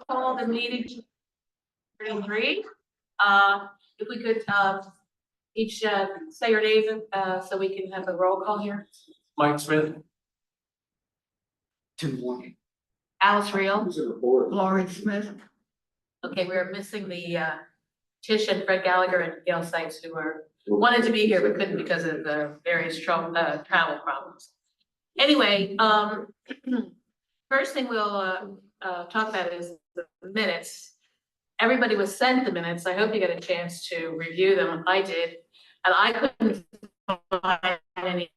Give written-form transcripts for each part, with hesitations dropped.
call the meeting to 33. If we could, each, say your name, so we can have a roll call here. Mike Smith. Alice Reel. Lauren Smith. Okay, we're missing the, Tish and Fred Gallagher and Gail Sykes, who wanted to be here but couldn't because of the various travel problems. Anyway, first thing we'll, talk about is the minutes. Everybody was sent the minutes. I hope you got a chance to review them. I did, and I couldn't find any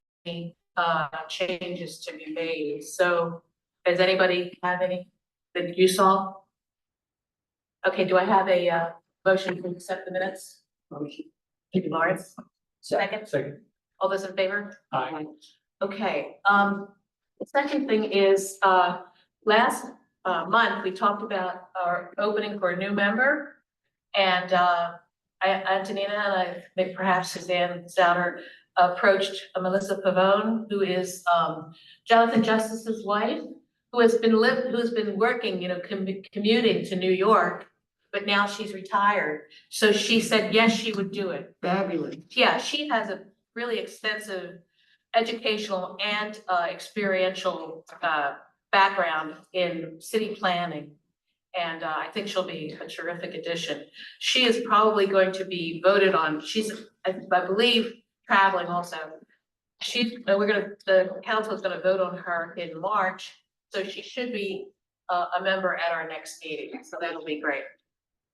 changes to be made. So does anybody have any that you saw? Okay, do I have a motion to accept the minutes? Motion. Thank you, Lawrence. Second? Second. All those in favor? Aye. Okay, the second thing is, last month, we talked about our opening for a new member. And Antonina and I think perhaps Suzanne Zauner approached Melissa Pavone, who is Jonathan Justice's wife, who's been working, commuting to New York, but now she's retired. So she said, yes, she would do it. Fabulous. Yeah, she has a really extensive educational and experiential background in city planning. And I think she'll be a terrific addition. She is probably going to be voted on. She's, I believe, traveling also. The council is gonna vote on her in March, so she should be a member at our next meeting. So that'll be great.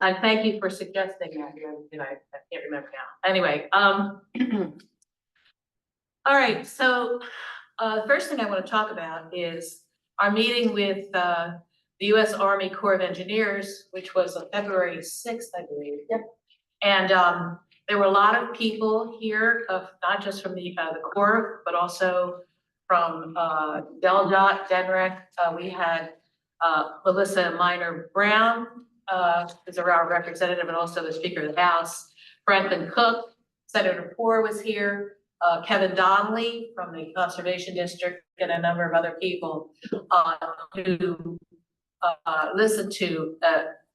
And thank you for suggesting that. I can't remember now. Anyway, all right. So the first thing I want to talk about is our meeting with the U.S. Army Corps of Engineers, which was on February 6th, I believe. Yep. And there were a lot of people here, not just from the Corps, but also from DelDOT, DENREC. We had Melissa Minor Brown, is our representative, and also the Speaker of the House. Franklin Cook, Senator Poore was here. Kevin Donnelly from the Conservation District, and a number of other people who listened to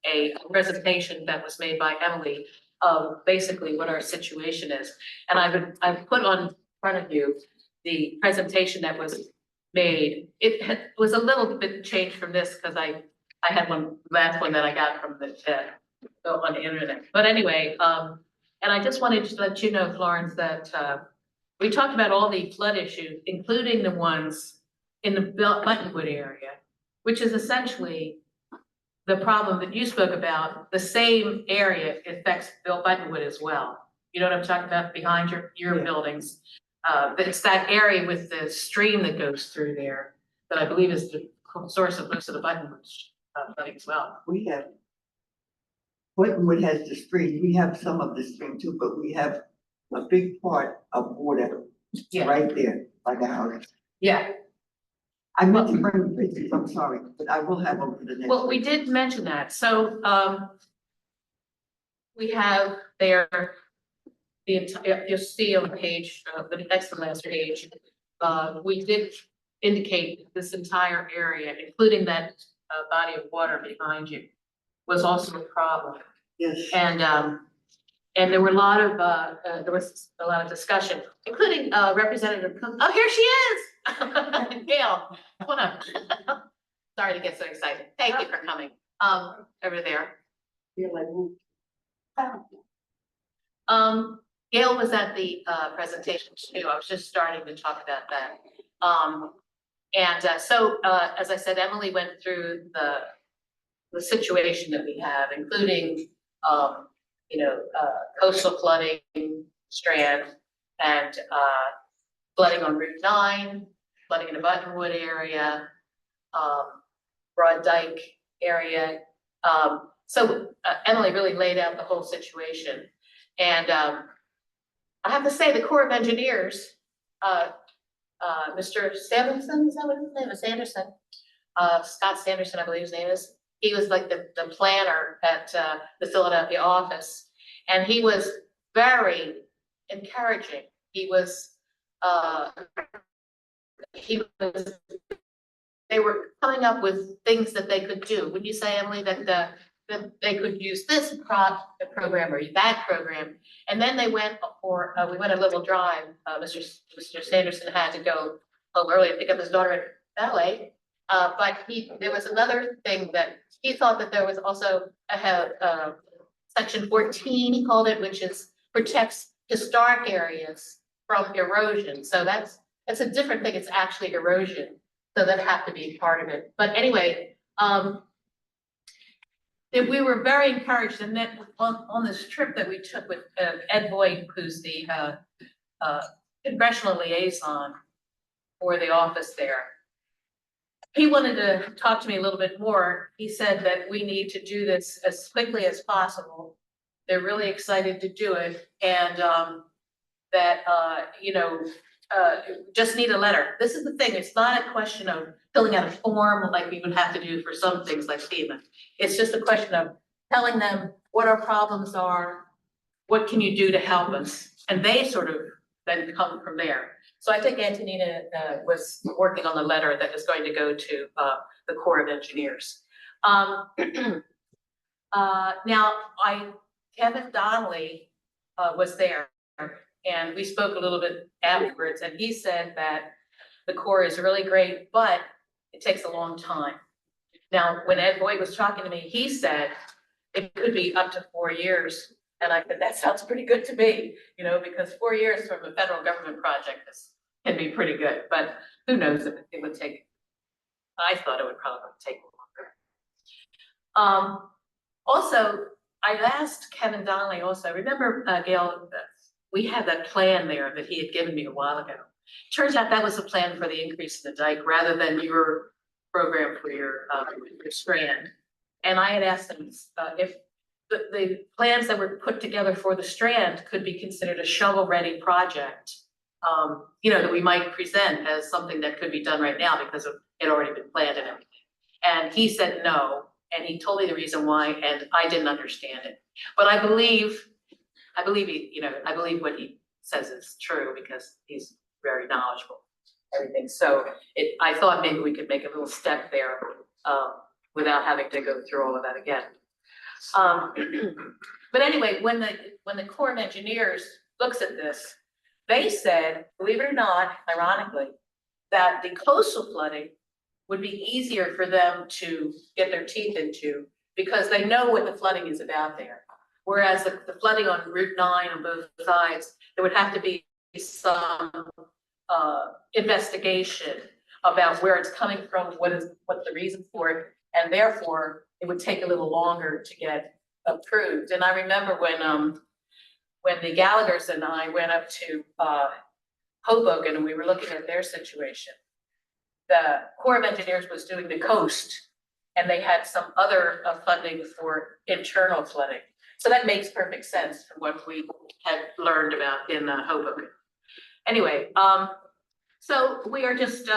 a presentation that was made by Emily of basically what our situation is. And I've put on front of you the presentation that was made. It was a little bit changed from this because I had last one that I got from on the internet. But anyway, and I just wanted to let you know, Florence, that we talked about all the flood issues, including the ones in the Buttonwood area, which is essentially the problem that you spoke about. The same area affects Bill Buttonwood as well. You know what I'm talking about behind your buildings? It's that area with the stream that goes through there that I believe is the source of most of the Buttonwood flooding as well. We have, Buttonwood has the stream, we have some of the stream too, but we have a big part of water right there by the house. Yeah. I meant to bring the pictures, I'm sorry, but I will have over the next. Well, we did mention that. So we have there the entire, you'll see on the page, the next to last page, we did indicate this entire area, including that body of water behind you, was also a problem. Yes. And there were there was a lot of discussion, including Representative Cook. Oh, here she is. Gail, come on up. Sorry to get so excited. Thank you for coming. Over there. Gail was at the presentation too. I was just starting to talk about that. So as I said, Emily went through the situation that we have, including coastal flooding, Strand, and flooding on Route 9, flooding in the Buttonwood area, Broad Dyke area. So Emily really laid out the whole situation. And I have to say, the Corps of Engineers, Mr. Sanderson, is that what his name is? Sanderson, Scott Sanderson, I believe his name is. He was like the planner at the Philadelphia office, and he was very encouraging. He was they were coming up with things that they could do. Would you say, Emily, that that they could use this program or that program? And then they went for, we went a little drive. Mr. Sanderson had to go home early to pick up his daughter at ballet. But there was another thing that he thought that there was also section 14, he called it, which is protects historic areas from erosion. So that's a different thing. It's actually erosion. So that have to be part of it. But anyway, we were very encouraged, and then on this trip that we took with Ed Boyd, who's the congressional liaison for the office there. He wanted to talk to me a little bit more. He said that we need to do this as quickly as possible. They're really excited to do it, and that just need a letter. This is the thing, it's not a question of filling out a form like we would have to do for some things like FEMA. It's just a question of telling them what our problems are, what can you do to help us? And they sort of then come from there. So I think Antonina was working on the letter that is going to go to the Corps of Engineers. Now, Kevin Donnelly was there, and we spoke a little bit afterwards, and he said that the Corps is really great, but it takes a long time. Now, when Ed Boyd was talking to me, he said it could be up to 4 years. And I said, that sounds pretty good to me, because 4 years from a federal government project can be pretty good, but who knows if it would take. I thought it would probably take longer. Also, I asked Kevin Donnelly also, remember, Gail, we had that plan there that he had given me a while ago. Turns out that was a plan for the increase in the dike rather than your program for your strand. And I had asked him if the plans that were put together for the strand could be considered a shovel-ready project, that we might present as something that could be done right now because it had already been planned and everything. And he said no, and he told me the reason why, and I didn't understand it. But I believe what he says is true because he's very knowledgeable, everything. So I thought maybe we could make a little step there without having to go through all of that again. But anyway, when the Corps of Engineers looks at this, they said, believe it or not, ironically, that the coastal flooding would be easier for them to get their teeth into because they know what the flooding is about there. Whereas the flooding on Route 9 on both sides, there would have to be some investigation about where it's coming from, what's the reason for it, and therefore it would take a little longer to get approved. And I remember when the Gallaghers and I went up to Hoboken and we were looking at their situation, the Corps of Engineers was doing the coast, and they had some other funding for internal flooding. So that makes perfect sense from what we had learned about in Hoboken. Anyway, so we are just,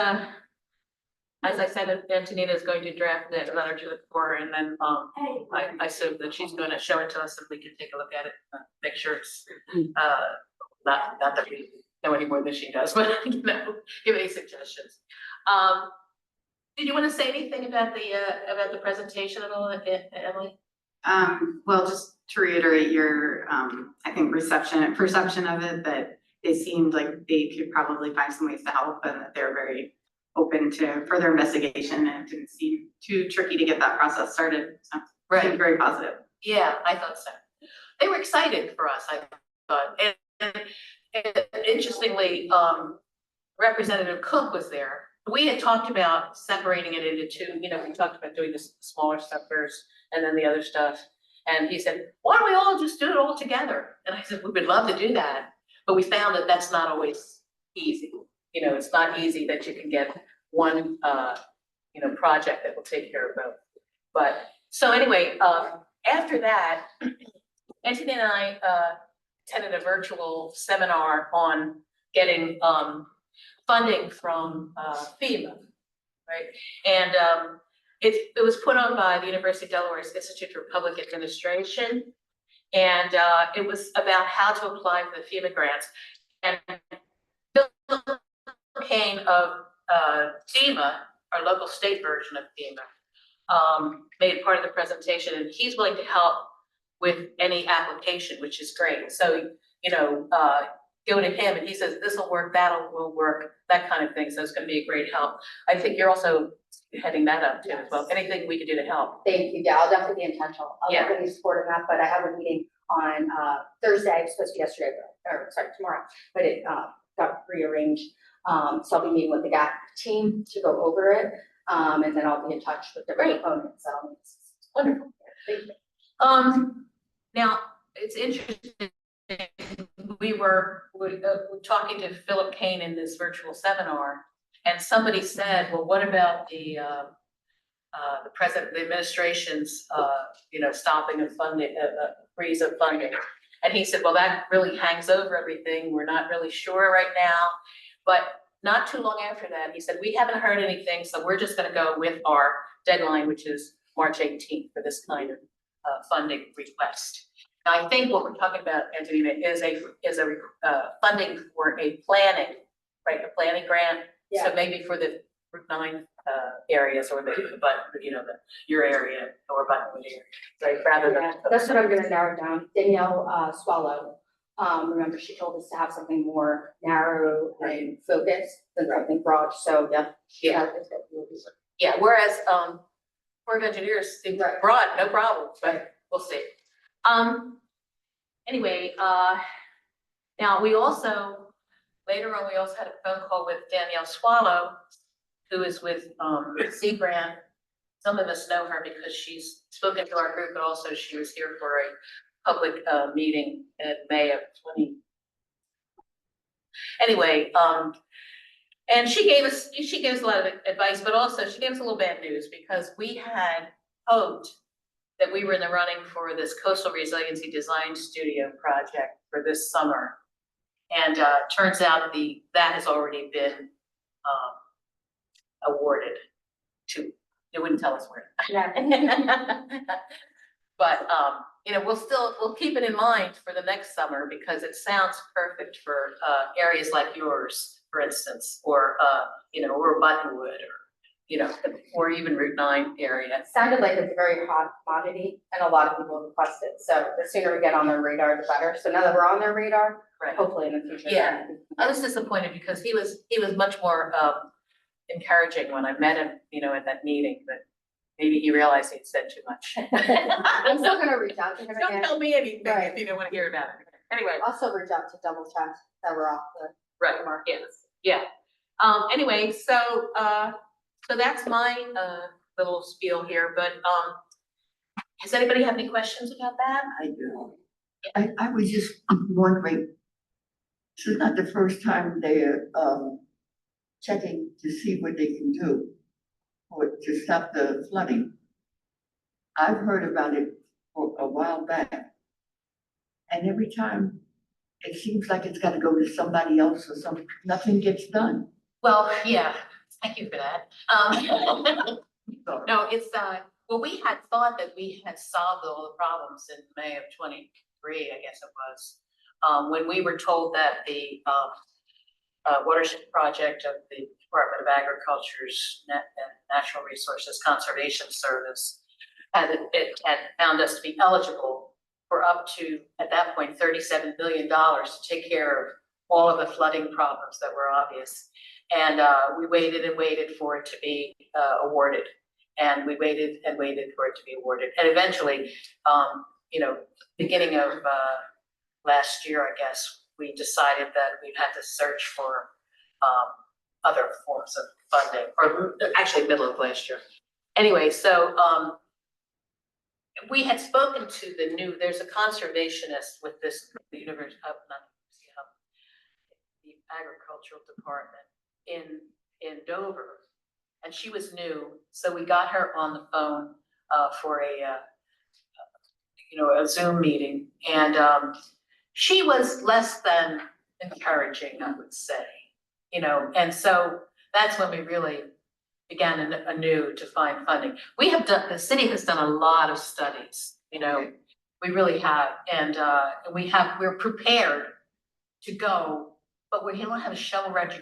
as I said, Antonina is going to draft that letter to the Corps, and then I assume that she's going to show it to us and we can take a look at it, make sure it's not that we know any more than she does, but give any suggestions. Did you want to say anything about the presentation at all, Emily? Well, just to reiterate your, I think perception of it, that it seemed like they could probably find some ways to help and that they're very open to further investigation, and it didn't seem too tricky to get that process started. So it seemed very positive. Yeah, I thought so. They were excited for us, I thought. And interestingly, Representative Cook was there. We had talked about separating it into two, we talked about doing this smaller stuff first and then the other stuff. And he said, why don't we all just do it all together? And I said, we would love to do that. But we found that that's not always easy. It's not easy that you can get one, project that will take care of both. But so anyway, after that, Anthony and I attended a virtual seminar on getting funding from FEMA, right? And it was put on by the University of Delaware's Institute for Public Administration. And it was about how to apply for the FEMA grants. And Bill Kane of FEMA our local state version of FEMA, made part of the presentation, and he's willing to help with any application, which is great. So, go to him and he says, this will work, will work, that kind of thing. So it's gonna be a great help. I think you're also heading that up too as well. Anything we can do to help. Thank you, yeah, I'll definitely be in touch, I'll Yeah. definitely support that, but I have a meeting on, Thursday, it was supposed to be yesterday, tomorrow, but it, got rearranged. So I'll be meeting with the GAP team to go over it, and then I'll be in touch with the components, it's Wonderful. thank you. Now, it's interesting, we were talking to Philip Kane in this virtual seminar, and somebody said, well, what about the the administration's, stopping of funding, freeze of funding? And he said, well, that really hangs over everything. We're not really sure right now. But not too long after that, he said, we haven't heard anything, so we're just gonna go with our deadline, which is March 18th for this kind of funding request. Now, I think what we're talking about, Antonina, is a funding for a planning, right, a planning grant. Yeah. So maybe for the Route 9 areas or your area or Buttonwood area, right, rather than. Yeah, that's what I'm gonna narrow down. Danielle Swallow, remember she told us to have something more narrow and focused than something broad, so yeah. Yeah. Yeah, whereas, Corps of Engineers, seem Right. broad, no problem, but we'll see. Anyway, now we also, later on, we also had a phone call with Danielle Swallow, who is with, Sea Grant. Some of us know her because she's spoken to our group, but also she was here for a public, meeting in May of 20. Anyway, and she gave us a lot of advice, but also she gave us a little bad news because we had hoped that we were in the running for this Coastal Resiliency Design Studio project for this summer. And turns out that has already been awarded to, they wouldn't tell us where. But we'll keep it in mind for the next summer because it sounds perfect for areas like yours, for instance, or or Buttonwood, or even Route 9 area. It sounded like it's a very hot commodity and a lot of people request it, so the sooner we get on their radar, the better. So now that we're on their radar, Right. hopefully in the future. Yeah. I was disappointed because he was much more encouraging when I met him, at that meeting, but maybe he realized he'd said too much. I'm still gonna reach out to him Don't again. tell me anything Right. if you don't want to hear about it. Anyway. I'll still reach out to double check that we're off the Right, mark. yeah. Anyway, so that's my little spiel here, but does anybody have any questions about that? I do. I was just wondering, this is not the first time they're, checking to see what they can do or to stop the flooding. I've heard about it for a while back. And every time it seems like it's gotta go to somebody else or nothing gets done. Well, yeah, thank you for that. No, it's, well, we had thought that we had solved all the problems in May of 23, I guess it was. When we were told that the watershed project of the Department of Agriculture's Natural Resources Conservation Service had found us to be eligible for up to, at that point, $37 billion to take care of all of the flooding problems that were obvious. And we waited and waited for it to be awarded. And we waited and waited for it to be awarded. And eventually, beginning of last year, I guess, we decided that we had to search for other forms of funding, or actually middle of last year. Anyway, so we had spoken to there's a conservationist with this, the University of, the agricultural department in Dover, and she was new, so we got her on the phone for a Zoom meeting, and she was less than encouraging, I would say, and so that's when we really began anew to find funding. The city has done a lot of studies, we really have, and we're prepared to go but we don't have a shovel-ready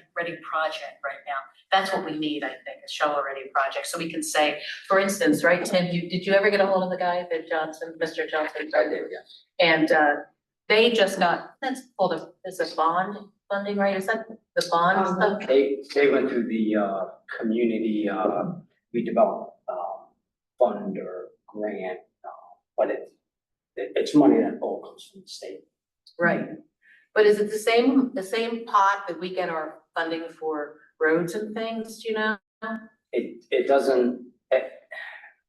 project right now. That's what we need, I think, a shovel-ready project, so we can say, for instance, right, Tim, did you ever get a hold of the guy, Mr. Johnson? I did, yes. And, they just got, that's called is it bond funding, right? Is that the bond stuff? They went through the, community, redevelopment, fund or grant, but it's money that all comes from the state. Right. But is it the same pot that we get our funding for roads and things, do you know? It doesn't,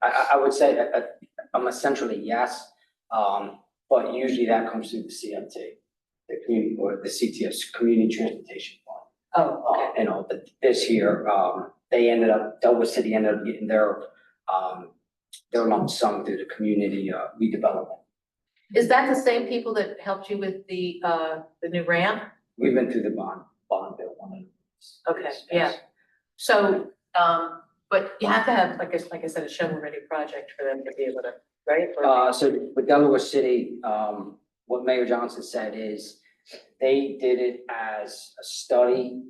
I would say, I'm essentially yes, but usually that comes through the CMT, the community, or the CTS, Community Transportation Fund. Oh, okay. But this year, Delaware City ended up getting their lump sum through the community, redevelopment. Is that the same people that helped you with the new ramp? We've been through the bond bill one of these. Okay, Yes. yeah. So, but you have to have, like I said, a shovel-ready project for them to be able to, right? So with Delaware City, what Mayor Johnson said is they did it as a study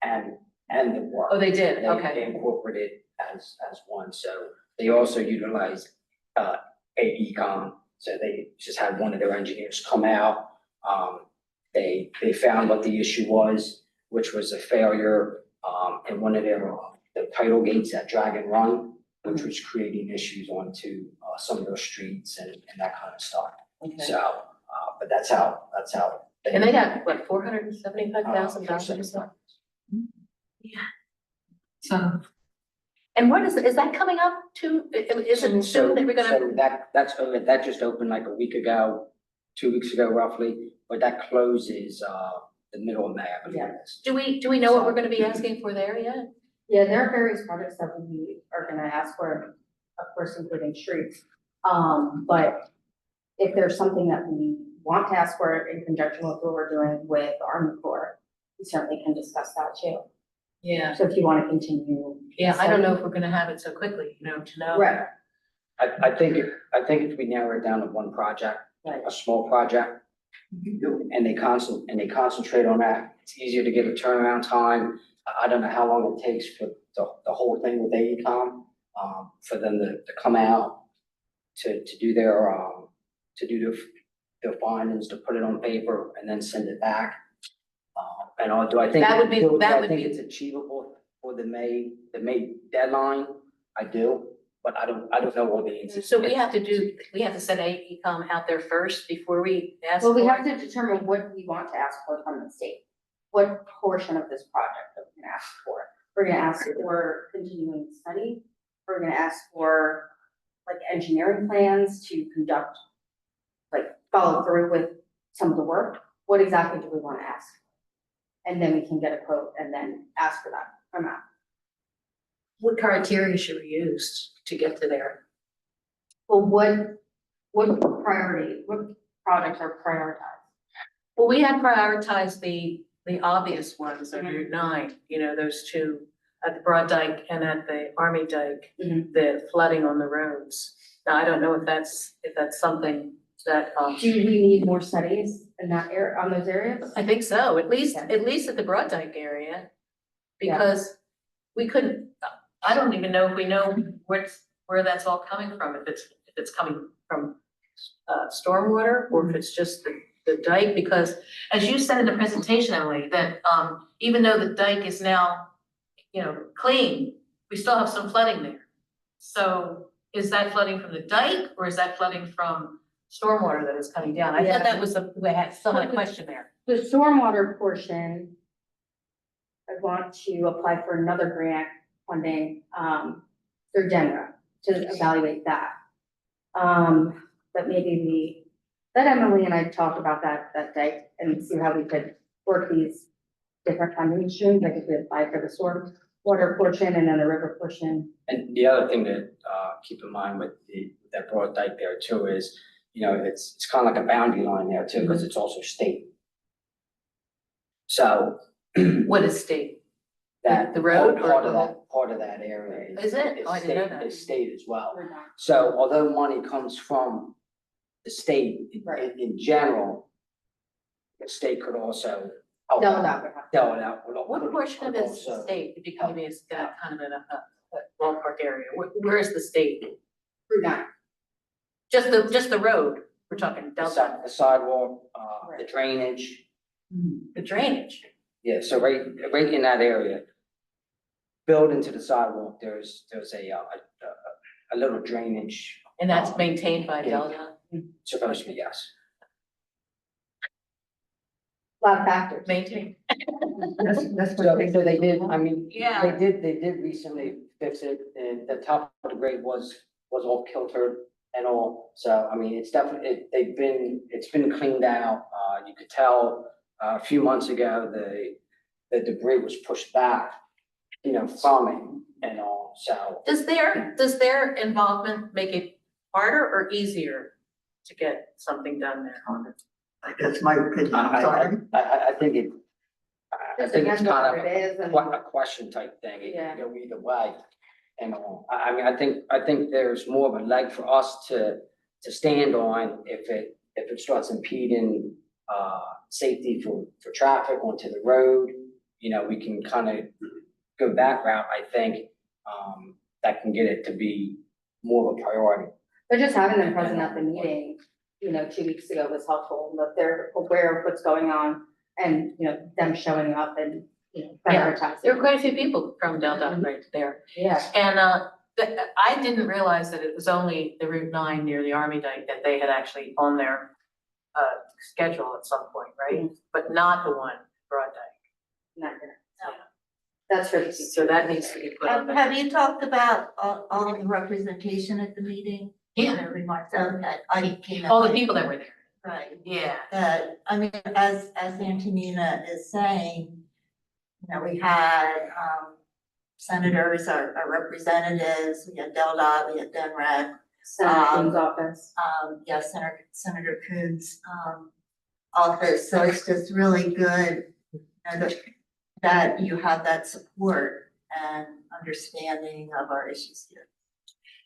and the work. Oh, they did, They okay. incorporated as one, so they also utilized, AECom, so they just had one of their engineers come out. They found what the issue was, which was a failure, in one of the tidal gates at Dragon Run, which was creating issues onto, some of those streets and that kind of stuff. Okay. So, but that's how. And they got, what, $475,000? Yeah. So, and what is that coming up to, is it soon that we're gonna? So that just opened like a week ago, 2 weeks ago roughly, but that closes, the middle of May, I believe it is. Do we know what we're gonna be asking for there yet? Yeah, there are various projects that we are gonna ask for, of course, including streets. But if there's something that we want to ask for in conjunction with what we're doing with the Army Corps, we certainly can discuss that too. Yeah. So if you want to continue. Yeah, I don't know if we're gonna have it so quickly, to know. Right, I think if we narrow it down to one project, right. a small project, and they concentrate on that, it's easier to get a turnaround time. I don't know how long it takes for the whole thing with AECom, for them to come out, to do their findings, to put it on paper and then send it back. And do I think? That would be- do that I would think be- it's achievable for the May deadline? I do, but I don't know all the answers. So we have to send AECom out there first before we ask for Well, we it? have to determine what we want to ask for from the state. What portion of this project are we gonna ask for? We're gonna ask for continuing study. We're gonna ask for like engineering plans to conduct, like follow through with some of the work. What exactly do we wanna ask? And then we can get a quote and then ask for that amount. What criteria should we use to get to there? Well, what projects are prioritized? Well, we had prioritized the obvious ones on Route 9, those two at the Broad Dike and at the Army Dike, Mhm. the flooding on the roads. Now, I don't know if that's something that, Do we need more studies in that area, on those areas? I think so, at least Okay. at the Broad Dike area. Because we couldn't, I don't even know if we know where that's all coming from, if it's coming from stormwater or if it's just the dike, because as you said in the presentation, Emily, that even though the dike is now, clean, we still have some flooding there. So is that flooding from the dike or is that flooding from stormwater that is coming down? I thought that was we had some of the question there. The stormwater portion, I want to apply for another grant funding, through Denver to evaluate that. But maybe let Emily and I talk about that day and see how we could work these different funding streams, like if we apply for the storm water portion and then the river portion. And the other thing to keep in mind with that Broad Dike there too is, it's kind of like a boundary line there too, because it's also state. So What is state? that The road or part the of that area Is it? Oh, I didn't know that. is state as well. We're not- So although money comes from the state Right. in general, the state could also help Delta out, would have. Delta out. What portion of it is the Also, state, if you come in as kind of in a ballpark area, where is the state? Route 9. Just the road, we're talking Delta, The sidewalk, the Right. drainage, the drainage. yeah, so right in that area, built into the sidewalk, there's a little drainage, And that's maintained by Yeah. Delta, supposed to be, yes. A lot of factors. maintained. That's So, what so they did, I mean, Yeah. they did recently fix it, and the top of the grade was all kiltered and all. So, I mean, it's definitely, it's been cleaned out. You could tell, a few months ago, the debris was pushed back, from it and all, so. Does their involvement make it harder or easier to get something done there? That's my opinion, I'm sorry. I think it, I Just think it's depends on kind what of it is and. a question type thing, it Yeah. can go either way. And all, I mean, I think there's more of a leg for us to stand on if it starts impeding, safety for traffic onto the road. We can kind of go that route, I think, that can get it to be more of a priority. But just having them present at the meeting, 2 weeks ago was helpful, that they're aware of what's going on and, them showing up and, Yeah, prioritizing. There were quite a few people from Delta right there. Yeah, And I didn't realize that it was only the Route 9 near the Army Dike that they had actually on their schedule at some point, right? But not the one Broad Dike. not gonna, no. That's for the future. So that needs to be put on Have the. you talked about all of the representation at the meeting? Yeah, The remarks, okay, I came. all the people that were there. Right, Yeah. I mean, as Antonina is saying, we had, senators, our representatives, we had Del Dot, we had Denred, Senator Coon's office. yeah, Senator Coon's, office, so it's just really good, that you have that support and understanding of our issues here.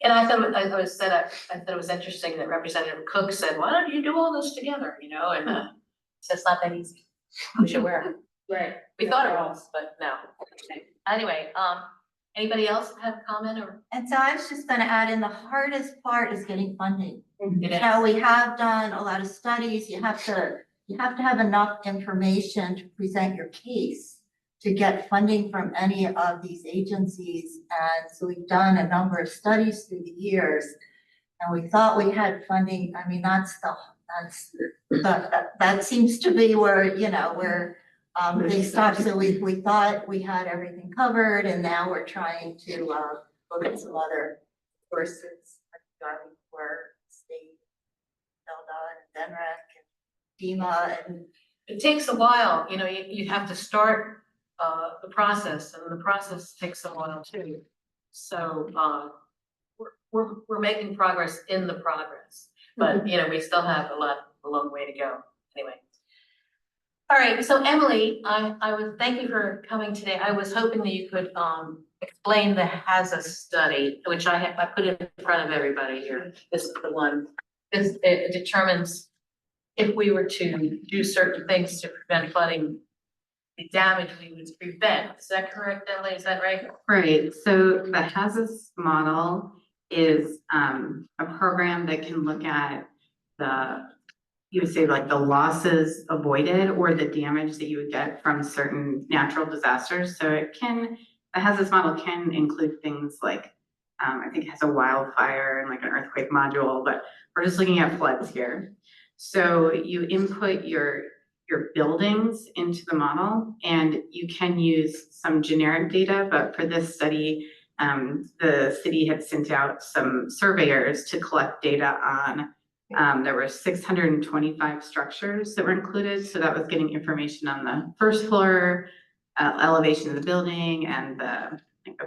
And I thought it was interesting that Representative Cook said, why don't you do all this together, and it's not that easy. We should wear it. Right. We thought it was, but no. Anyway, anybody else have a comment or? And so I was just gonna add in, the hardest part is getting funding. It is. We have done a lot of studies, you have to have enough information to present your case to get funding from any of these agencies. And so we've done a number of studies through the years. And we thought we had funding, I mean, that seems to be where, where they stopped. So we thought we had everything covered, and now we're trying to look at some other sources, like driving for state, DELDA and DENREC and DEMA, and It takes a while, you have to start the process, and the process takes a while too. So we're making progress in the progress, but we still have a long way to go. Anyway. All right, so Emily, I would thank you for coming today. I was hoping that you could explain the HAZA study, which I put in front of everybody here. This is the one. It determines if we were to do certain things to prevent flooding, the damage we would prevent. Is that correct, Emily? Is that right? Right, so the HAZAS model is a program that can look at you would say like the losses avoided or the damage that you would get from certain natural disasters. So the HAZAS model can include things like, I think it has a wildfire and like an earthquake module, but we're just looking at floods here. So you input your buildings into the model, and you can use some generic data, but for this study, the city had sent out some surveyors to collect data on, there were 625 structures that were included, so that was getting information on the first floor, elevation of the building, and the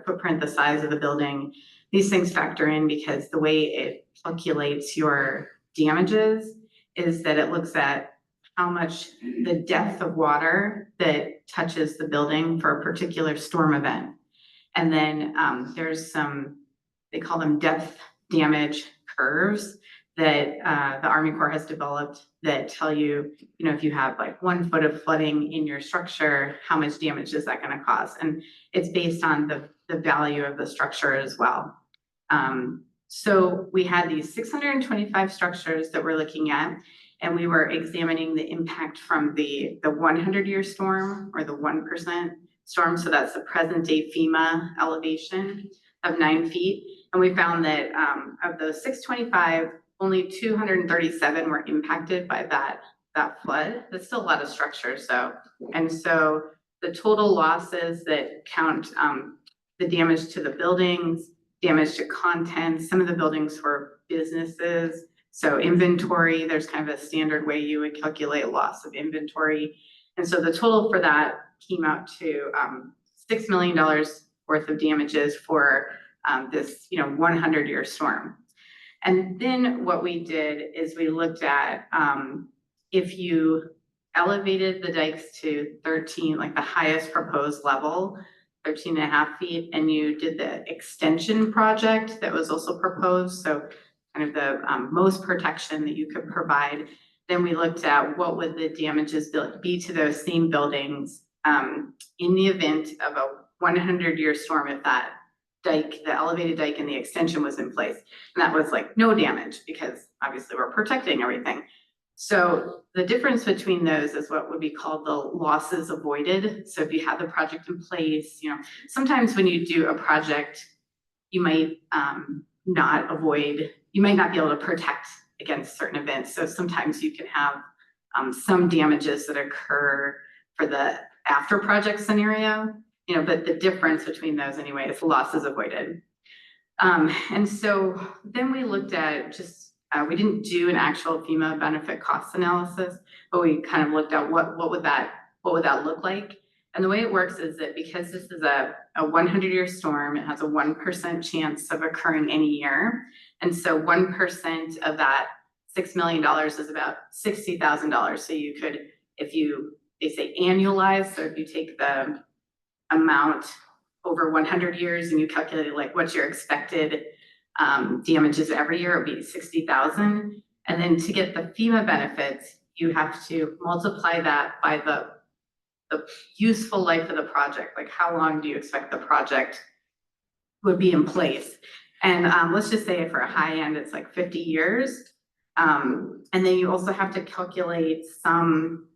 footprint, the size of the building. These things factor in because the way it calculates your damages is that it looks at how much the depth of water that touches the building for a particular storm event. And then there's some, they call them depth damage curves that the Army Corps has developed that tell you, you know, if you have like 1 foot of flooding in your structure, how much damage is that going to cause? And it's based on the value of the structure as well. So we had these 625 structures that we're looking at, and we were examining the impact from the 100-year storm or the 1% storm. So that's the present day FEMA elevation of 9 feet. And we found that of those 625, only 237 were impacted by that flood. That's still a lot of structures though. And so the total losses that count the damage to the buildings, damage to contents, some of the buildings were businesses. So inventory, there's kind of a standard way you would calculate loss of inventory. And so the total for that came out to $6 million worth of damages for this, 100-year storm. And then what we did is we looked at if you elevated the dikes to 13, like the highest proposed level, 13.5 feet, and you did the extension project that was also proposed, so kind of the most protection that you could provide. Then we looked at what would the damages be to those same buildings in the event of a 100-year storm if that dike, the elevated dike and the extension was in place. And that was like no damage because obviously we're protecting everything. So the difference between those is what would be called the losses avoided. So if you have the project in place, sometimes when you do a project, you might you might not be able to protect against certain events. So sometimes you can have some damages that occur for the after project scenario, but the difference between those anyway is losses avoided. And so then we looked at we didn't do an actual FEMA benefit cost analysis, but we kind of looked at what would that look like. And the way it works is that because this is a 100-year storm, it has a 1% chance of occurring any year. And so 1% of that $6 million is about $60,000. So you could, they say annualize, so if you take the amount over 100 years and you calculate like what's your expected damages every year, it would be 60,000. And then to get the FEMA benefits, you have to multiply that by the useful life of the project. Like how long do you expect the project would be in place? And let's just say for a high end, it's like 50 years. And then you also have to calculate some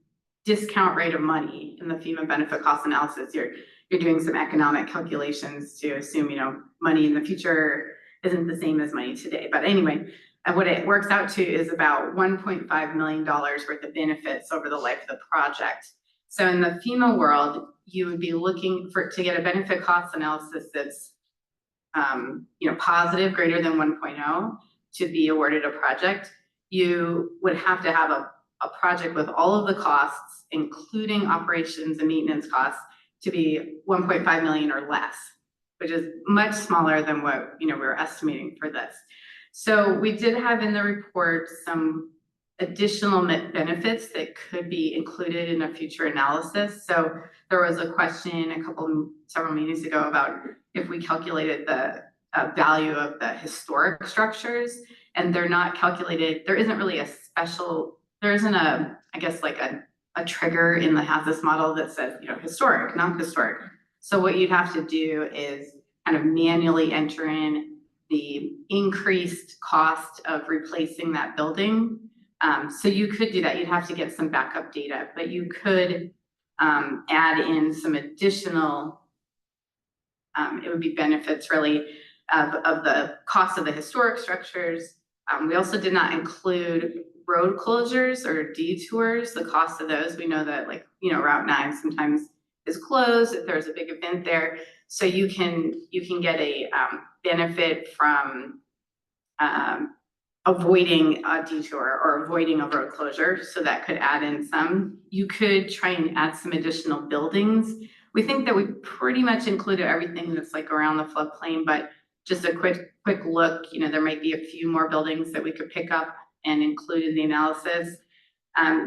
discount rate of money in the FEMA benefit cost analysis. You're doing some economic calculations to assume, money in the future isn't the same as money today. But anyway, what it works out to is about $1.5 million worth of benefits over the life of the project. So in the FEMA world, you would be looking to get a benefit cost analysis that's, positive, greater than 1.0 to be awarded a project. You would have to have a project with all of the costs, including operations and maintenance costs, to be 1.5 million or less, which is much smaller than what we were estimating for this. So we did have in the report some additional benefits that could be included in a future analysis. So there was a question several meetings ago about if we calculated the value of the historic structures, and they're not calculated. There isn't really there isn't a trigger in the HAZUS model that says, historic, not historic. So what you'd have to do is kind of manually enter in the increased cost of replacing that building. So you could do that. You'd have to get some backup data, but you could add in some additional, it would be benefits really of the cost of the historic structures. We also did not include road closures or detours, the cost of those. We know that Route 9 sometimes is closed if there's a big event there. So you can get a benefit from avoiding a detour or avoiding a road closure. So that could add in some. You could try and add some additional buildings. We think that we pretty much included everything that's around the floodplain, but just a quick look, there might be a few more buildings that we could pick up and include in the analysis.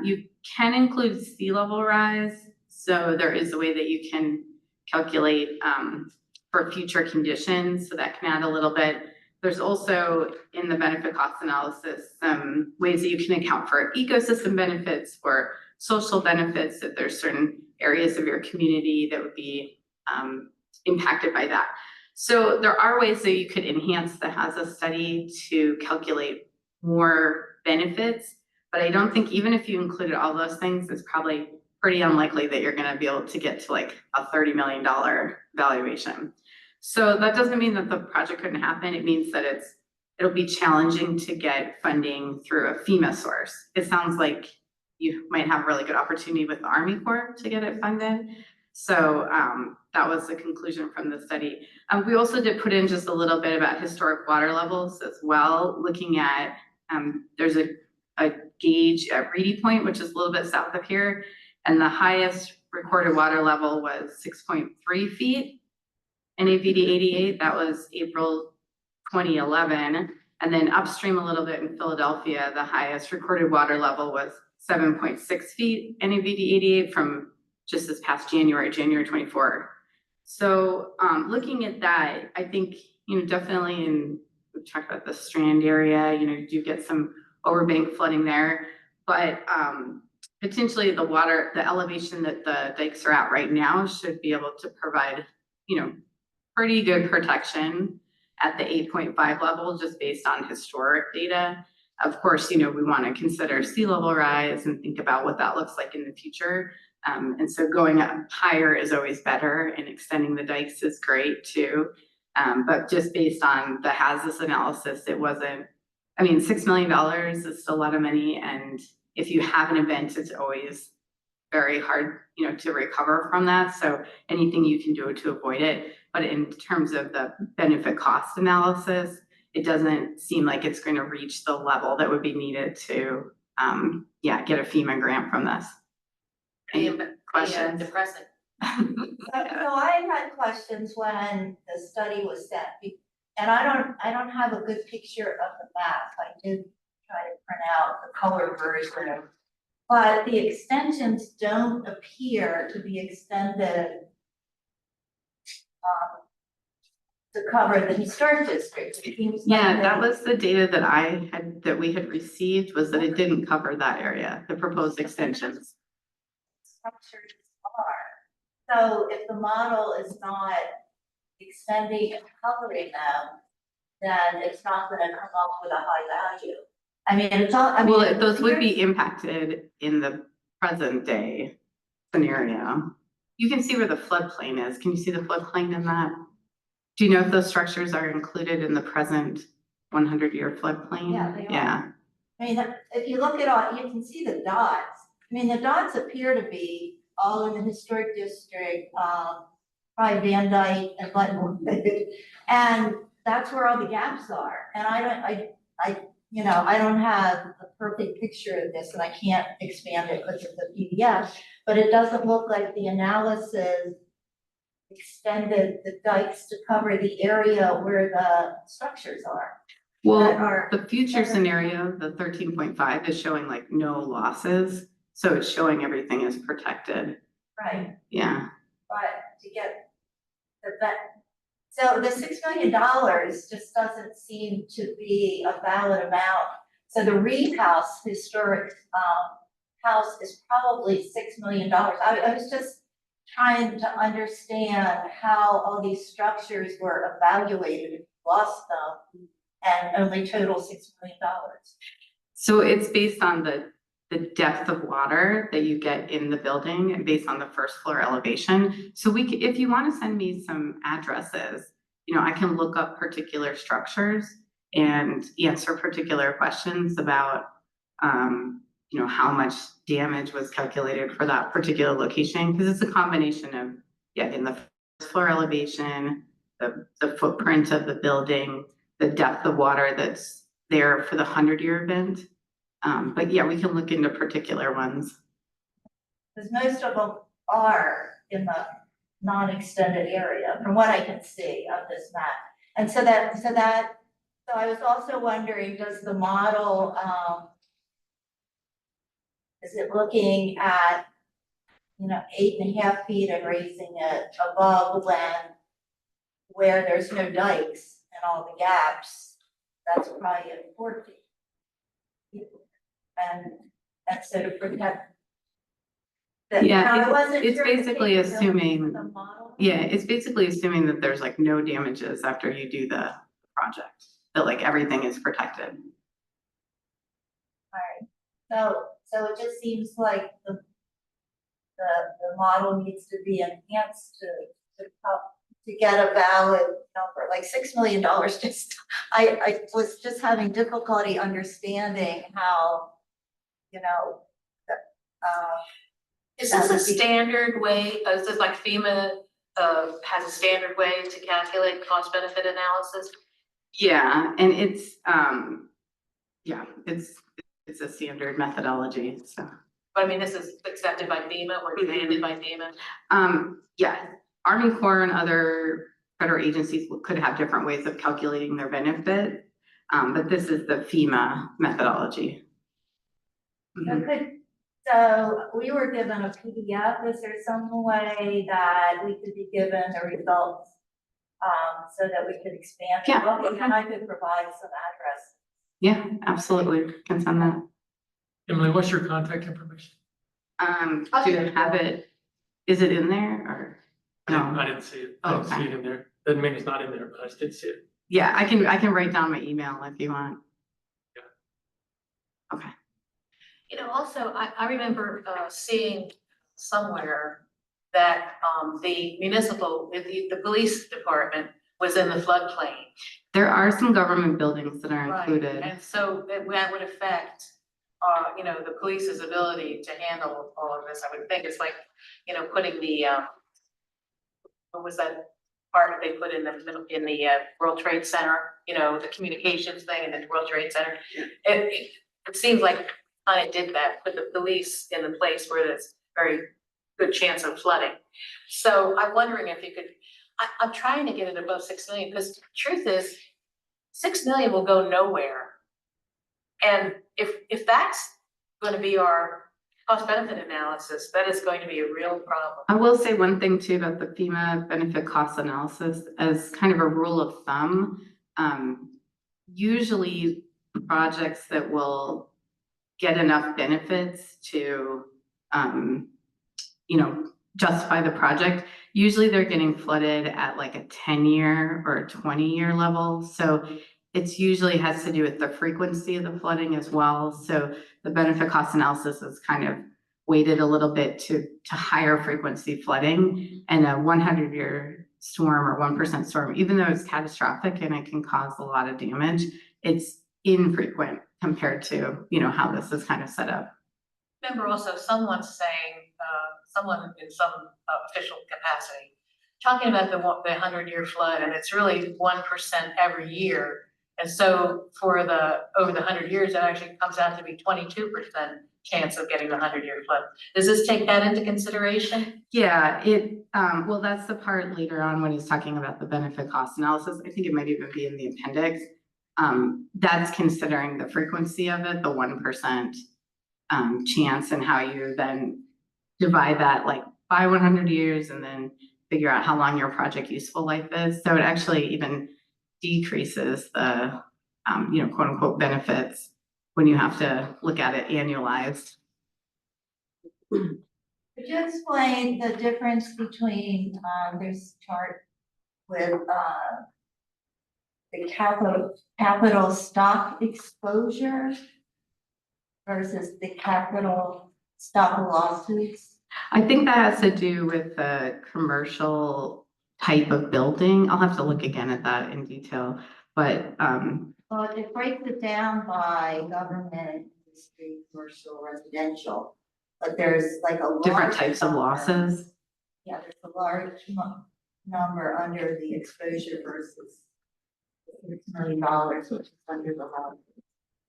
You can include sea level rise. So there is a way that you can calculate for future conditions. So that can add a little bit. There's also in the benefit cost analysis, some ways that you can account for ecosystem benefits or social benefits, if there's certain areas of your community that would be impacted by that. So there are ways that you could enhance the HAZA study to calculate more benefits, but I don't think even if you included all those things, it's probably pretty unlikely that you're gonna be able to get to like a $30 million valuation. So that doesn't mean that the project couldn't happen. It means that it'll be challenging to get funding through a FEMA source. It sounds like you might have a really good opportunity with the Army Corps to get it funded. So that was the conclusion from the study. We also did put in just a little bit about historic water levels as well, looking at, there's a gauge at Reedy Point, which is a little bit south of here, and the highest recorded water level was 6.3 feet. NAVD 88, that was April 2011. And then upstream a little bit in Philadelphia, the highest recorded water level was 7.6 feet, NAVD 88 from just this past January 24. So looking at that, I think, definitely we've talked about the Strand area, you do get some overbank flooding there, but potentially the elevation that the dikes are at right now should be able to provide, pretty good protection at the 8.5 level, just based on historic data. Of course, we want to consider sea level rise and think about what that looks like in the future. And so going up higher is always better, and extending the dikes is great too. But just based on the HAZUS analysis, it wasn't, $6 million is still a lot of money. And if you have an event, it's always very hard, to recover from that. So anything you can do to avoid it. But in terms of the benefit cost analysis, it doesn't seem like it's going to reach the level that would be needed to, get a FEMA grant from this. Any questions? Depressing. So I had questions when the study was set, and I don't have a good picture of the map. I did try to print out the color version, but the extensions don't appear to be extended to cover the historic district. It seems like That was the data that we had received, was that it didn't cover that area, the proposed extensions. structures are. So if the model is not extending and covering them, then it's not gonna come up with a high value. It's all, Well, those would be impacted in the present day scenario. You can see where the floodplain is. Can you see the floodplain in that? Do you know if those structures are included in the present 100-year floodplain? Yeah, they are. Yeah. If you look at all, you can see the dots. The dots appear to be all in the historic district, probably Van Dyke and Buttonwood. And that's where all the gaps are. And I don't have a perfect picture of this, and I can't expand it because it's a PDF, but it doesn't look like the analysis extended the dikes to cover the area where the structures are. Well, the future scenario, the 13.5 is showing like no losses. So it's showing everything is protected. Right, Yeah. but to get so the $6 million just doesn't seem to be a valid amount. So the Reed House historic house is probably $6 million. I was just trying to understand how all these structures were evaluated, if you lost them, and only total $6 million. So it's based on the depth of water that you get in the building and based on the first floor elevation. So if you want to send me some addresses, I can look up particular structures and answer particular questions about, how much damage was calculated for that particular location. Because it's a combination of, in the first floor elevation, the footprint of the building, the depth of water that's there for the 100-year event. But we can look into particular ones. Because most of them are in the non-extended area, from what I can see of this map. And so I was also wondering, does the model, is it looking at, 8.5 feet and raising it above where there's no dikes and all the gaps? that's probably important. And so to protect. Yeah, I wasn't it's sure the basically capabilities of assuming, the model. yeah, it's basically assuming that there's like no damages after you do the project, that like everything is protected. So it just seems like the model needs to be enhanced to get a valid number, like $6 million. Just, I was just having difficulty understanding how, you know, Is That this a would be- standard way, is this like FEMA, has a standard way to calculate cost benefit analysis? Yeah, and it's, yeah, it's a standard methodology, so. But I mean, this is accepted by FEMA or demanded by FEMA? Yeah, Army Corps and other federal agencies could have different ways of calculating their benefit. But this is the FEMA methodology. Mhm. So we were given a PDF. Is there some way that we could be given the results, so that we could expand? it? Yeah. And I could provide some address. Yeah, absolutely, can send that. Emily, what's your contact information? Do you have it, is it in there or? I didn't see it. I didn't see it in there. Doesn't mean it's not in there, but I just didn't see it. Yeah, I can write down my email if you want. Okay. You know, also, I remember, seeing somewhere that, the municipal, the police department was in the floodplain. There are some government buildings that are Right, included. and so that would affect, you know, the police's ability to handle all of this. I would think it's like, you know, putting the, what was that part they put in the middle, in the, World Trade Center, you know, the communications thing in the World Trade Center. It seems like kind of did that, put the police in the place where there's very good chance of flooding. So I'm wondering if you could, I'm trying to get it above 6 million, because truth is, 6 million will go nowhere. And if that's gonna be our cost benefit analysis, that is going to be a real problem. I will say one thing too about the FEMA benefit cost analysis as kind of a rule of thumb. Usually projects that will get enough benefits to, you know, justify the project, usually they're getting flooded at like a 10-year or a 20-year level. So it's usually has to do with the frequency of the flooding as well. So the benefit cost analysis is kind of weighted a little bit to higher frequency flooding, and a 100-year storm or 1% storm, even though it's catastrophic and it can cause a lot of damage, it's infrequent compared to, you know, how this is kind of set up. Remember also someone saying, someone in some official capacity, talking about the 100-year flood, and it's really 1% every year. And so for over the 100 years, it actually comes out to be 22% chance of getting the 100-year flood. Does this take that into consideration? Yeah, well, that's the part later on when he's talking about the benefit cost analysis. I think it might even be in the appendix. That's considering the frequency of it, the 1% chance, and how you then divide that like by 100 years and then figure out how long your project useful life is. So it actually even decreases the, you know, quote unquote benefits when you have to look at it annualized. Could you explain the difference between, this chart with, the capital stock exposure versus the capital stock lawsuits? I think that has to do with the commercial type of building. I'll have to look again at that in detail, but, Well, it breaks it down by government, industry, commercial, residential, but there's like a different large types of number. losses. Yeah, there's a large number under the exposure versus $6 million, which is under the law.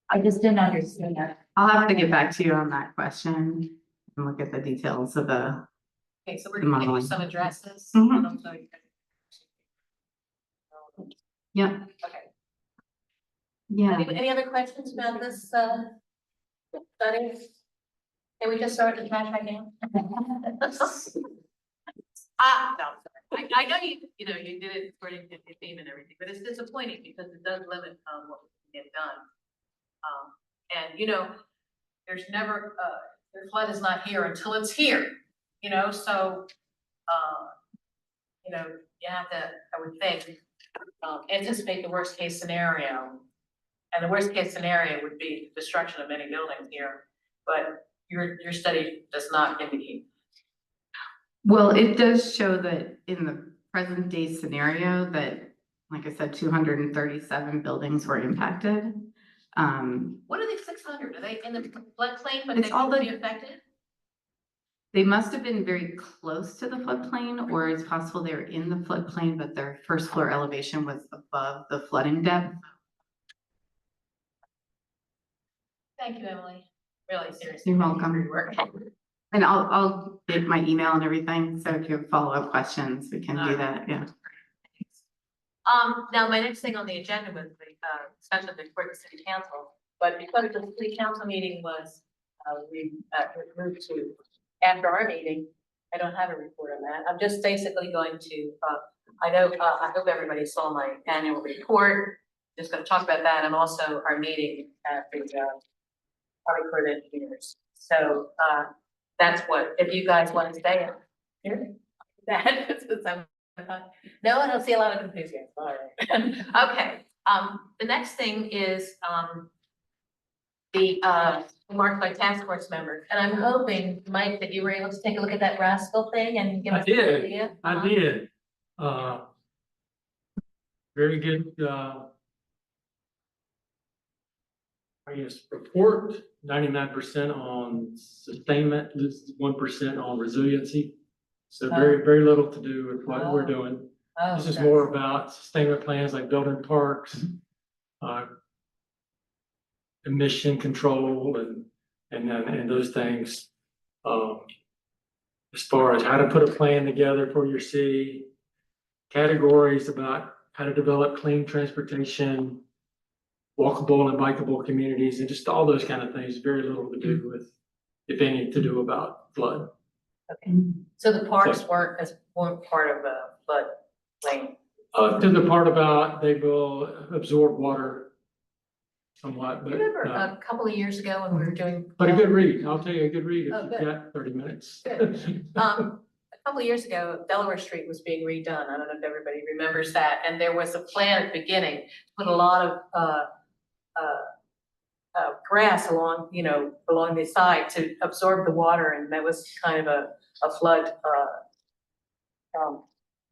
I just didn't understand that. I'll have to get back to you on that question and look at the details of the, Okay, so we're gonna give you Modeling. some addresses. Mhm. and also you can- yeah, Okay. yeah. Any other questions about this, study? Can we just start the trash right now? No, I know you know, you did it according to the theme and everything, but it's disappointing because it does limit, what we can get done. And you know, there's never, the flood is not here until it's here, you know, so, you know, you have to, I would think, anticipate the worst case scenario. And the worst case scenario would be destruction of many buildings here, but your study does not indicate. Well, it does show that in the present day scenario that, like I said, 237 buildings were impacted. What are the 600? Are they in the floodplain, but It's they all won't the- be affected? They must have been very close to the floodplain, or it's possible they were in the floodplain, but their first floor elevation was above the flooding depth. Thank you, Emily. Really, seriously. You're thank you for welcome. your work. And I'll get my email and everything, so if you have follow-up questions, we can do Alright. that, yeah. Now my next thing on the agenda was the, special report to city council, but because the city council meeting was, we moved to after our meeting, I don't have a report on that. I'm just basically going to, I know, I hope everybody saw my annual report. Just gonna talk about that and also our meeting at the, Army Corps of Engineers. So, that's what, if you guys want to stay here, that, no, I don't see a lot of enthusiasm, all right. Okay, the next thing is, the, marked by task force members, and I'm hoping, Mike, that you were able to take a look at that rascal thing and give I us an did. idea. I did. Very good, I guess, report, 99% on sustainment, 1% on resiliency. So very little to do with what we're doing. Oh, This is that's- more about sustainment plans like building parks, emission control and those things. As far as how to put a plan together for your city, categories about how to develop clean transportation, walkable and bikeable communities, and just all those kind of things. Very little to do with, if any, to do about flood. Okay, so the parks weren't part of the flood plain. To the part about they will absorb water somewhat, but, Remember a couple of years ago when we were doing. but a good read. I'll tell you a good read if Oh, you've good. got 30 minutes. Good. A couple of years ago, Delaware Street was being redone. I don't know if everybody remembers that. And there was a plan at the beginning to put a lot of, grass along, you know, along the side to absorb the water. And that was kind of a flood,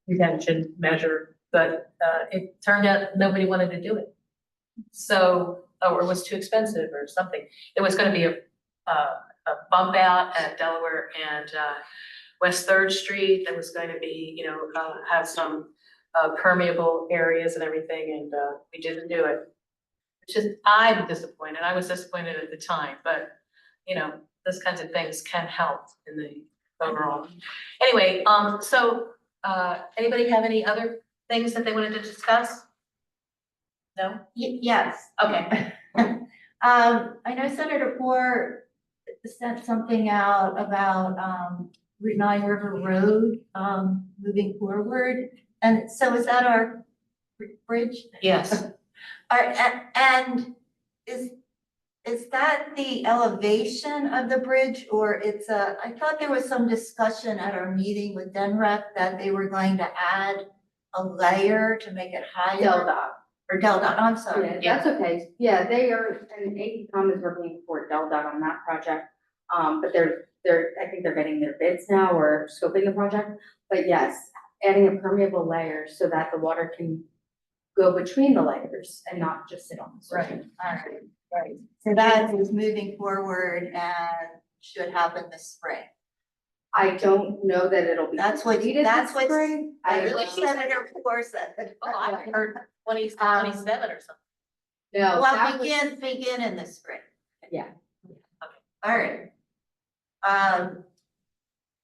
prevention measure, but, it turned out nobody wanted to do it. So, or it was too expensive or something. It was gonna be a bump out at Delaware and, West Third Street that was going to be, you know, have some, permeable areas and everything, and, we didn't do it. It's just, I'm disappointed. I was disappointed at the time, but, you know, those kinds of things can help in the overall. Anyway, so, anybody have any other things that they wanted to discuss? No? Yes. Okay. I know Senator Moore sent something out about, Route 9 River Road, moving forward. And so is that our bridge? Yes. And is that the elevation of the bridge, or it's I thought there was some discussion at our meeting with DENREC that they were going to add a layer to make it higher? DelDOT. Or DelDOT, I'm sorry. Yeah, that's okay. Yeah, they are, and AECom is working for DelDOT on that project. But I think they're getting their bids now or scoping the project. But yes, adding a permeable layer so that the water can go between the layers and not just sit on the surface. Right, all right, right. So that is moving forward and should happen this spring. I don't know that it'll be. That's what, completed that's this what spring. I really really Senator Moore said. Oh, I heard 27 or something. No, Well, that was, begin in the spring. yeah. All right.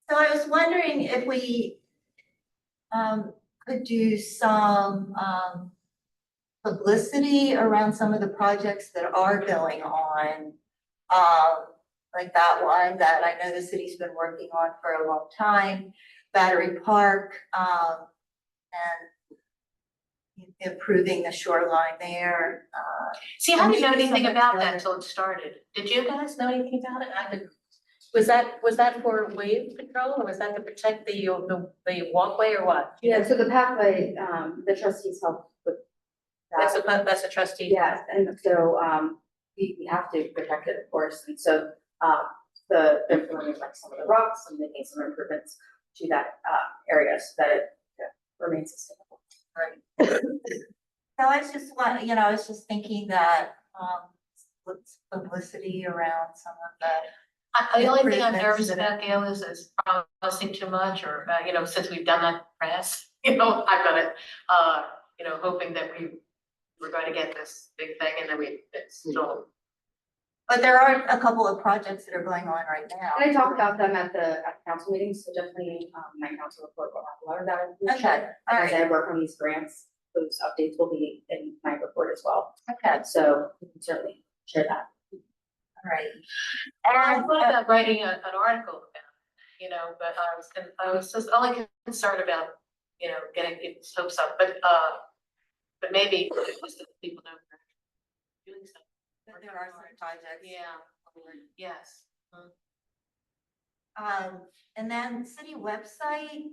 So I was wondering if we could do some publicity around some of the projects that are going on. Like that one that I know the city's been working on for a long time, Battery Park, and improving the shoreline there. See, I didn't know Maybe anything someone about does that it. until it started. Did you guys know anything about it? I didn't. Was that for wave control or was that to protect the walkway or what? Yeah, so the pathway, the trustees help with that. That's a trustee. Yes, and so, we have to protect it, of course, and so, they're throwing like some of the rocks and making some improvements to that, area so that it remains sustainable. So I was just, I was just thinking that, what's publicity around some of the. The only thing I'm nervous Improvements about, Gail, is promising too much or, since we've done that press, I've done it, hoping that we're going to get this big thing and then it's still. But there are a couple of projects that are going on right now. And I talked about them at the council meetings, so definitely, my council report will have a lot of that information. Okay, all As right, I work on these grants, those updates will be in my report as well, okay, so we can certainly share that. all right. I And, thought about writing an article about it, but I was just only concerned about, getting people's hopes up, but maybe just that people know we're doing stuff. there are some projects. Yeah, yes. And then city website,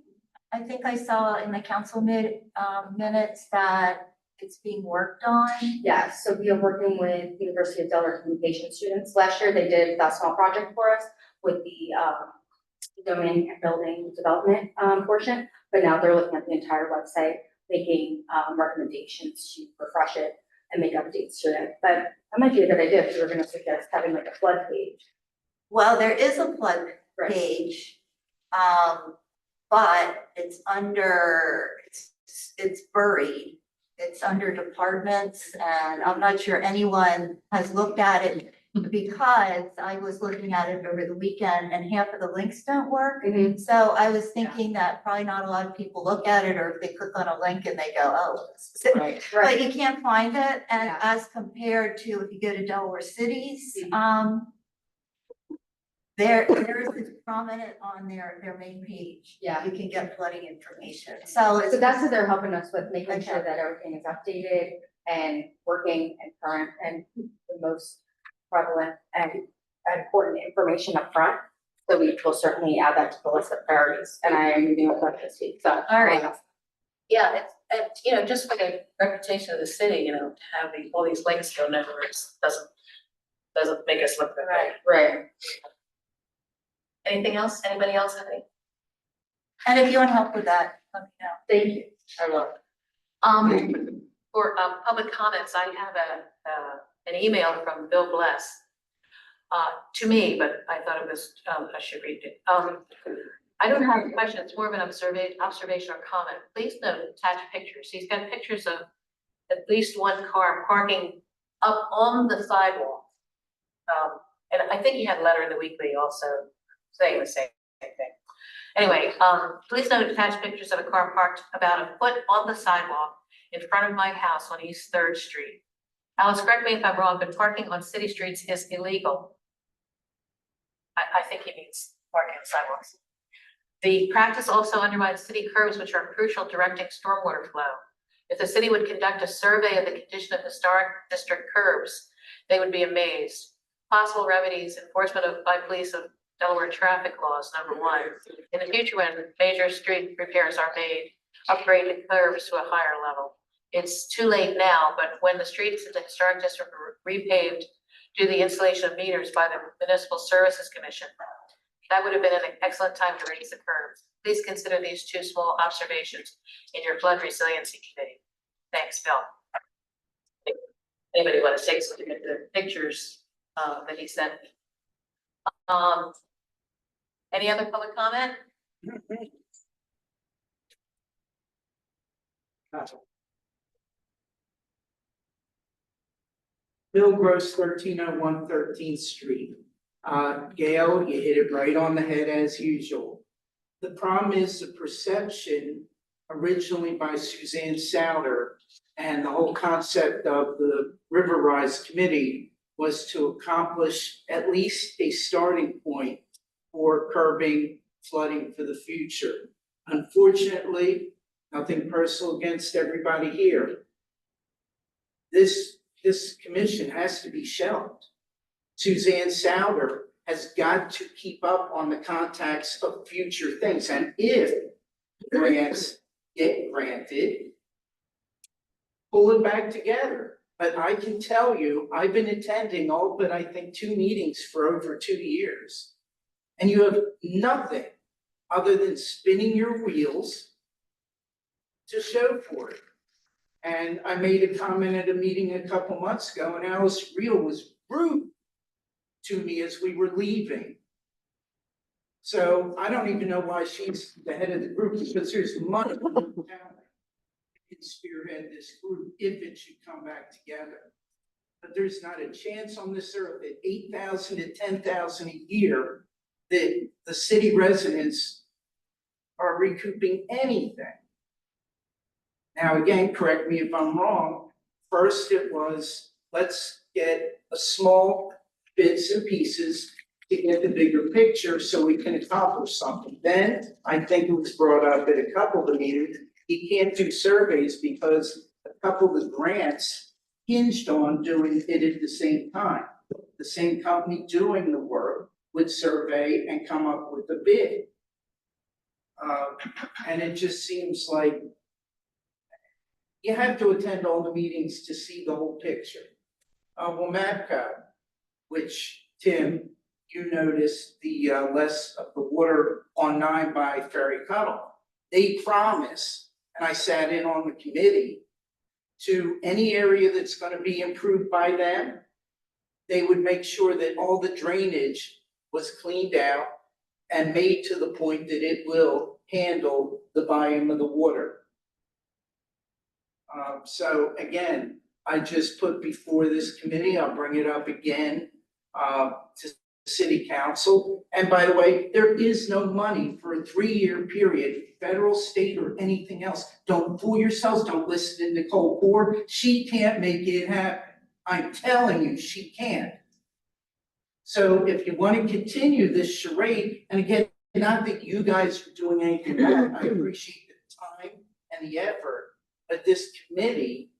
I think I saw in the council minutes that it's being worked on. Yeah, so we are working with University of Delaware communication students. Last year, they did that small project for us with the domain and building development portion, but now they're looking at the entire website, making recommendations to refresh it and make updates to it. But that might be a good idea if you were gonna suggest having like a flood page. Well, there is a plug Right. page, but it's it's buried. It's under departments and I'm not sure anyone has looked at it because I was looking at it over the weekend and half of the links don't work. Mhm. So I was thinking that probably not a lot of people look at it, or if they click on a link and they go, oh, this is it. Right. But you can't find it, and Yeah. as compared to if you go to Delaware Cities, Mhm. there is prominent on their main page. Yeah. You can get flooding information, so it's. So that's what they're helping us with, making sure Okay. that everything is updated and working and current and the most prevalent and important information up front. So we will certainly add that to the list of priorities, and I am meeting with them this week, so. All right. Yeah, it's, just for the reputation of the city, to have all these links go nowhere, doesn't make us look good. Right, right. Anything else? Anybody else have any? And if you want help with that, let me know. Thank you. I will. For public comments, I have an email from Bill Bless to me, but I thought it was, I should read it. I don't have a question, it's more of an observation or comment. Please note attached pictures. He's got pictures of at least one car parking up on the sidewalk. And I think he had a letter in the weekly also saying the same thing. Anyway, please note attached pictures of a car parked about a foot on the sidewalk in front of my house on East Third Street. Alice, correct me if I'm wrong, but parking on city streets is illegal. I think he means parking on sidewalks. The practice also undermines city curbs, which are crucial directing stormwater flow. If the city would conduct a survey of the condition of historic district curbs, they would be amazed. Possible remedies, enforcement by police of Delaware traffic laws, number one. In the future, when major street repairs are made, upgrade the curbs to a higher level. It's too late now, but when the streets in the historic district were repaved, do the installation of meters by the Municipal Services Commission, that would have been an excellent time to raise the curbs. Please consider these two small observations in your flood resiliency committee. Thanks, Bill. Anybody want to take a look at the pictures that he sent me? Any other public comment? Bill Gross, 1301 13th Street. Gail, you hit it right on the head as usual. The problem is the perception originally by Suzanne Souter and the whole concept of the River Rise Committee was to accomplish at least a starting point for curbing flooding for the future. Unfortunately, nothing personal against everybody here, this commission has to be shelved. Suzanne Souter has got to keep up on the contacts of future things, and if grants get granted, pull it back together. But I can tell you, I've been attending all but I think 2 meetings for over 2 years. And you have nothing other than spinning your wheels to show for it. And I made a comment at a meeting a couple months ago, and Alice Reel was rude to me as we were leaving. So I don't even know why she's the head of the group, because there's money in the town that can spearhead this group if it should come back together. But there's not a chance on this earth at 8,000 to 10,000 a year that the city residents are recouping anything. Now, again, correct me if I'm wrong, first it was, let's get a small bits and pieces to get the bigger picture so we can accomplish something. Then, I think it was brought up at a couple of the meetings, you can't do surveys because a couple of the grants hinged on doing it at the same time. The same company doing the work would survey and come up with a bid. And it just seems like you have to attend all the meetings to see the whole picture. Well, MAPCO, which Tim, you noticed the less of the water on 9 by Ferry Cuddle. They promise, and I sat in on the committee, to any area that's gonna be improved by them, they would make sure that all the drainage was cleaned out and made to the point that it will handle the volume of the water. So again, I just put before this committee, I'll bring it up again, to city council. And by the way, there is no money for a 3-year period, federal, state, or anything else. Don't fool yourselves, don't listen to Nicole Ford, she can't make it happen. I'm telling you, she can't. So if you want to continue this charade, and again, not that you guys are doing anything wrong, I appreciate the time and the effort, but this committee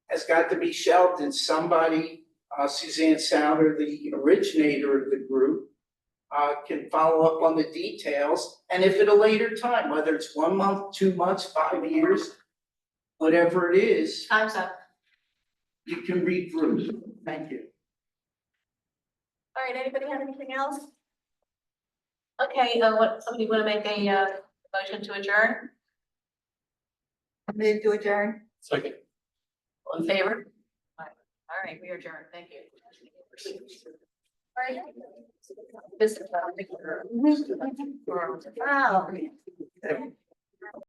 has got to be shelved, and somebody, Suzanne Souter, the originator of the group, can follow up on the details, and if at a later time, whether it's 1 month, 2 months, 5 years, whatever it is, Time's up. you can read through. Thank you. All right, anybody have anything else? Okay, somebody wanna make a motion to adjourn? Move to adjourn. Second. All in favor? All right, we are adjourned, thank you. All right. This is, Wow.